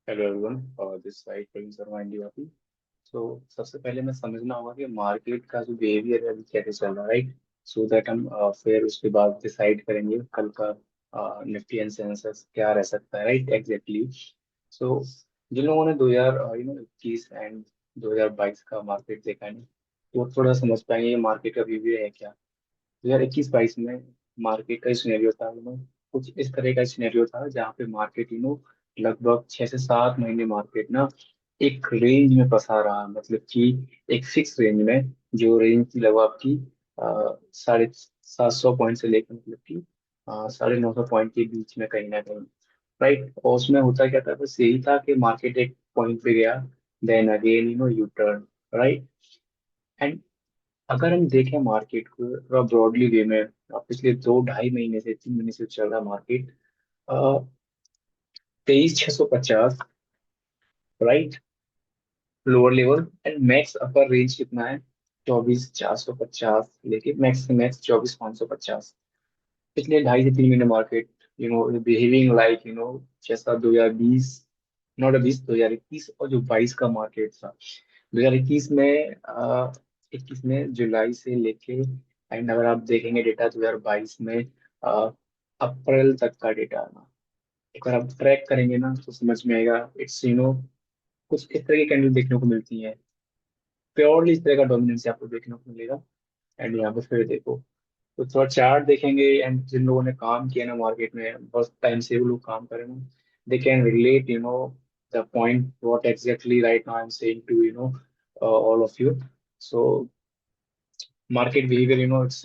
Hello everyone और this side Praveen Sharma India की। So सबसे पहले मैं समझना होगा कि मार्केट का जो बिहेवियर है अभी कैसे चल रहा है, राइट। सो दैट हम फिर उसके बाद डिसाइड करेंगे कल का निफ्टी एंड सेंसेक्स क्या रह सकता है, राइट एग्जैक्टली। सो जिन लोगों ने 2021 एंड 2022 का मार्केट देखा है ना, वो थोड़ा समझ पाएंगे ये मार्केट का बिहेवियर है क्या। 2021-22 में मार्केट का सिनेरियो था, कुछ इस तरह का सिनेरियो था जहाँ पे मार्केट लगभग 6 से 7 महीने मार्केट ना एक रेंज में फंसा रहा, मतलब कि एक फिक्स रेंज में, जो रेंज थी लगभग आपकी 750 पॉइंट से लेकर, मतलब कि 950 पॉइंट के बीच में कहीं ना कहीं, राइट। और उसमें होता क्या था, बस यही था कि मार्केट एक पॉइंट पे गया, then again U turn, right. And अगर हम देखें मार्केट को थोड़ा ब्रॉडली वे में, पिछले 2 ढाई महीने से 3 महीने से चल रहा market 23,650, right, lower level. And max upper range कितना है, 24,450 लेके मैक्स से मैक्स 24,550। पिछले 2.5 से 3 महीने मार्केट बिहेविंग लाइक जैसा 2020, नॉट 20, 2021 और जो 22 का मार्केट था। 2021 में 21 में जुलाई से लेके, एंड अगर आप देखेंगे डेटा 2022 में अप्रैल तक का डेटा ना, एक बार आप ट्रैक करेंगे ना तो समझ में आएगा। इट्स कुछ इस तरह की कैंडल देखने को मिलती है, प्योरली इस तरह का डोमिनेंस आपको देखने को मिलेगा। एंड यहाँ पे फिर देखो, तो थोड़ा चार्ट देखेंगे, एंड जिन लोगों ने काम किया ना मार्केट में बहुत टाइम से, वो लोग काम कर रहे हैं, they can relate the point what exactly right now I am saying to all of you. So market behaviour it's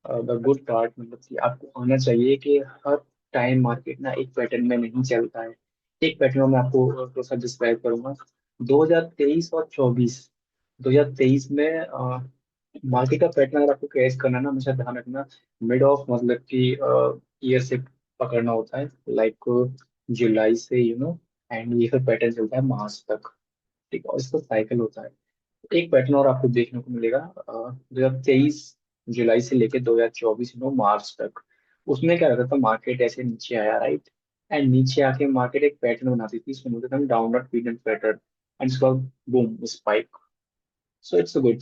the good part, मतलब कि आपको आना चाहिए कि हर टाइम मार्केट ना एक पैटर्न में नहीं चलता है। एक पैटर्न में मैं आपको थोड़ा सा डिस्क्राइब करूंगा। 2023 और 24, 2023 में मार्केट का पैटर्न अगर आपको कैच करना है ना, हमेशा ध्यान रखना, मिड ऑफ मतलब कि ईयर से पकड़ना होता है, लाइक जुलाई से एंड ये फिर पैटर्न चलता है मार्च तक, ठीक है। और इसका साइकिल होता है। एक पैटर्न और आपको देखने को मिलेगा 2023 जुलाई से लेके 2024 मार्च तक। उसमें क्या रहता था, मार्केट ऐसे नीचे आया, राइट। एंड नीचे आके मार्केट एक पैटर्न बनाती थी, इसको बोलते थे हम डाउनवर्ड पीरियड पैटर्न, एंड इसके बाद boom spike. So it's good.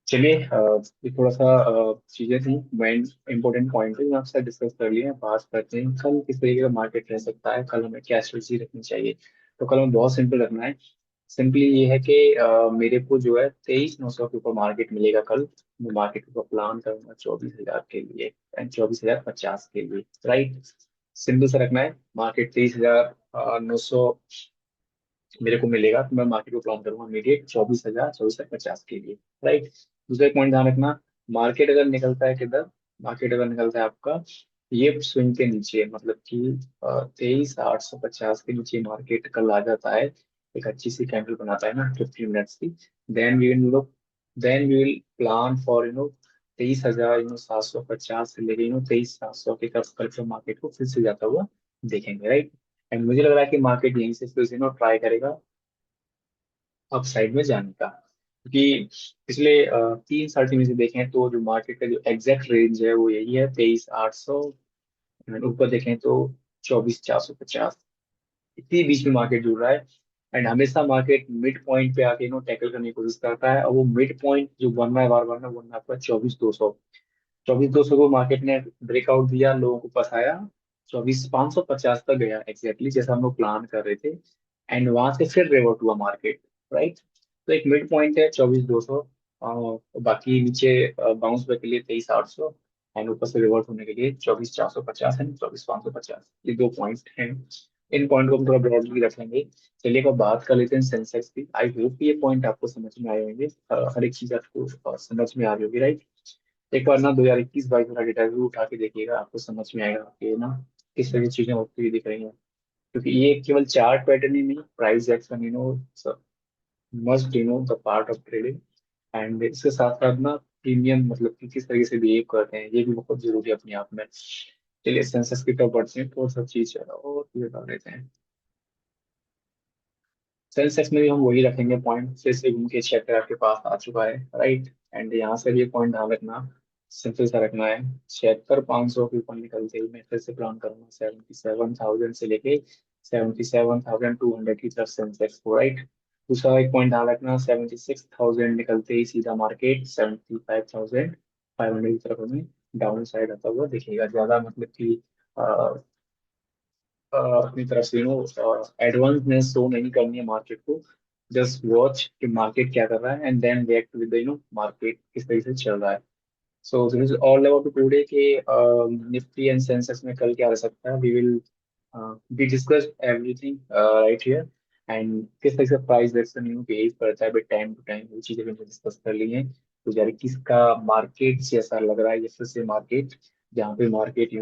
चलिए ये थोड़ा सा चीजें थी, मेन इंपॉर्टेंट पॉइंट है आपसे डिस्कस कर लिए हैं। बात करते हैं कल किस तरीके का मार्केट रह सकता है, कल हमें क्या स्ट्रेटजी रखनी चाहिए। तो कल हमें बहुत सिंपल रखना है। सिंपली ये है कि मेरे को जो है 23,900 के ऊपर मार्केट मिलेगा कल। मैं मार्केट को प्लान करूंगा 24,000 के लिए एंड 24,050 के लिए, राइट। सिंपल सा रखना है, मार्केट 23,900 मेरे को मिलेगा तो मैं मार्केट को प्लान करूंगा इमीडिएट 24,000, 24,050 के लिए, राइट। दूसरा एक पॉइंट ध्यान रखना, मार्केट अगर निकलता है किधर, मार्केट अगर निकलता है आपका ये स्विंग के नीचे, मतलब कि 23,850 के नीचे मार्केट कल आ जाता है, एक अच्छी सी कैंडल बनाता है ना 15 मिनट्स की, then we will look, then we will plan for 23,000 750 से लेके 23,700 के तरफ कल के मार्केट को फिर से जाता हुआ देखेंगे, राइट। एंड मुझे लग रहा है कि मार्केट यहीं से फिर से ट्राई करेगा अप साइड में जाने का, क्योंकि पिछले 3 साढ़े 3 में से देखें तो जो मार्केट का जो एग्जैक्ट रेंज है वो यही है 23,800। ऊपर देखें तो 24,450, इसी बीच में मार्केट जुड़ रहा है। एंड हमेशा मार्केट मिड पॉइंट पे आके टैकल करने की कोशिश करता है, और वो मिड पॉइंट जो बन रहा है बार बार ना, वो आपका 24,200। 24,200 को मार्केट ने ब्रेकआउट दिया, लोगों को फंसाया, 24,550 तक गया एग्जैक्टली जैसा हम लोग प्लान कर रहे थे। एंड वहां से फिर रिवर्ट हुआ मार्केट, राइट। तो एक मिड पॉइंट है 24,200, बाकी नीचे बाउंस बैक के लिए 23,800, एंड ऊपर से रिवर्ट होने के लिए 24,450 एंड 24,550, ये दो पॉइंट हैं। इन पॉइंट को हम थोड़ा ब्रॉडली रखेंगे। चलिए अब बात कर लेते हैं सेंसेक्स की। आई होप ये पॉइंट आपको समझ में आए होंगे, हर एक चीज आपको समझ में आ रही होगी, राइट। एक बार ना 2021-22 का डेटा जरूर उठा के देखिएगा, आपको समझ में आएगा कि ना किस तरह की चीजें होती हुई दिख रही हैं। क्योंकि ये केवल चार्ट पैटर्न ही नहीं, price action must the part of trading. And इसके साथ साथ ना प्रीमियम, मतलब कि किस तरीके से बिहेव करते हैं, ये भी बहुत जरूरी है अपने आप में। चलिए सेंसस की तरफ बढ़ते हैं, थोड़ा सा चीज और क्लियर कर लेते हैं। सेंसेक्स में भी हम वही रखेंगे पॉइंट, फिर से घूम के 76 के पास आ चुका है, राइट। एंड यहाँ से भी एक पॉइंट ध्यान रखना, सिंपल सा रखना है, 76,500 के ऊपर निकलते ही मैं फिर से प्लान करूंगा 77,000 से लेके 77,200 की तरफ सेंसेक्स को, राइट। दूसरा एक पॉइंट ध्यान रखना, 76,000 निकलते ही सीधा मार्केट 75,500 की तरफ हमें डाउन साइड आता हुआ दिखेगा। ज्यादा मतलब कि अपनी तरफ से एडवांसनेस शो नहीं करनी है मार्केट को। जस्ट वॉच कि मार्केट क्या कर रहा है and then react with market किस तरीके से चल रहा है। So this is all about today के निफ्टी एंड सेंसेक्स में कल क्या हो सकता है। We will we discuss everything right here, and किस तरह से प्राइस एक्शन बिहेव करता है टाइम टू टाइम, वो चीजें हमने डिस्कस कर ली हैं। तो यार किसका मार्केट जैसा लग रहा है, जैसे से मार्केट जहाँ पे मार्केट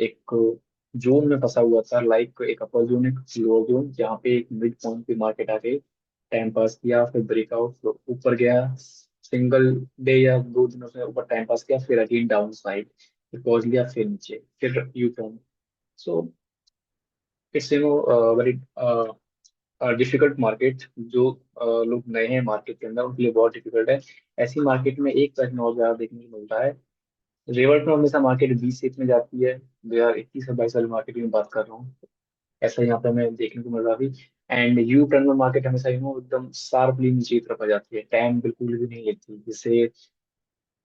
एक जोन में फंसा हुआ था, लाइक एक अपर जोन एक लोअर जोन, जहाँ पे एक मिड पॉइंट पे मार्केट आके टाइम पास किया, फिर ब्रेकआउट ऊपर गया, सिंगल डे या 2 दिनों से ऊपर टाइम पास किया, फिर अगेन डाउन साइड, फिर पहुंच लिया, फिर नीचे, फिर U turn. So it's very difficult market. जो लोग नए हैं मार्केट के अंदर उनके लिए बहुत डिफिकल्ट है। ऐसी मार्केट में एक पैटर्न और ज्यादा देखने को मिलता है। रिवर्ट में हमेशा मार्केट बी शेप में जाती है, 2021 और 22 वाली मार्केट की मैं बात कर रहा हूँ। ऐसा यहाँ पे हमें देखने को मिल रहा अभी। एंड यू टर्न में मार्केट हमेशा एकदम शार्पली नीचे की तरफ आ जाती है, टाइम बिल्कुल भी नहीं लेती। जैसे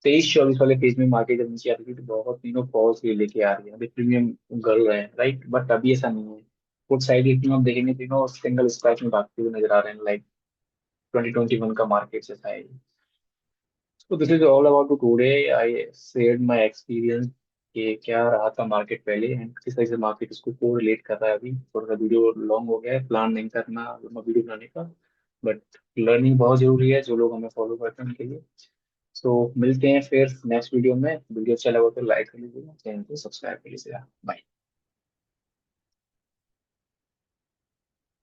23-24 वाले पेज में मार्केट जब नीचे आती थी तो बहुत पॉज ले लेके आ रही है, अभी प्रीमियम गल रहे हैं, राइट। बट अभी ऐसा नहीं है। फुट साइड में आप देखेंगे सिंगल स्ट्राइक में भागते हुए नजर आ रहे हैं, लाइक 2021 का मार्केट जैसा है। तो this is all about today. I shared my experience कि क्या रहा था मार्केट पहले एंड किस तरह से मार्केट इसको को रिलेट कर रहा है। अभी थोड़ा सा वीडियो लॉन्ग हो गया है, प्लान नहीं करना लंबा वीडियो बनाने का, बट लर्निंग बहुत जरूरी है जो लोग हमें फॉलो करते हैं उनके लिए। सो मिलते हैं फिर नेक्स्ट वीडियो में। वीडियो अच्छा लगा तो लाइक कर लीजिएगा, चैनल को सब्सक्राइब कर लीजिएगा। बाय।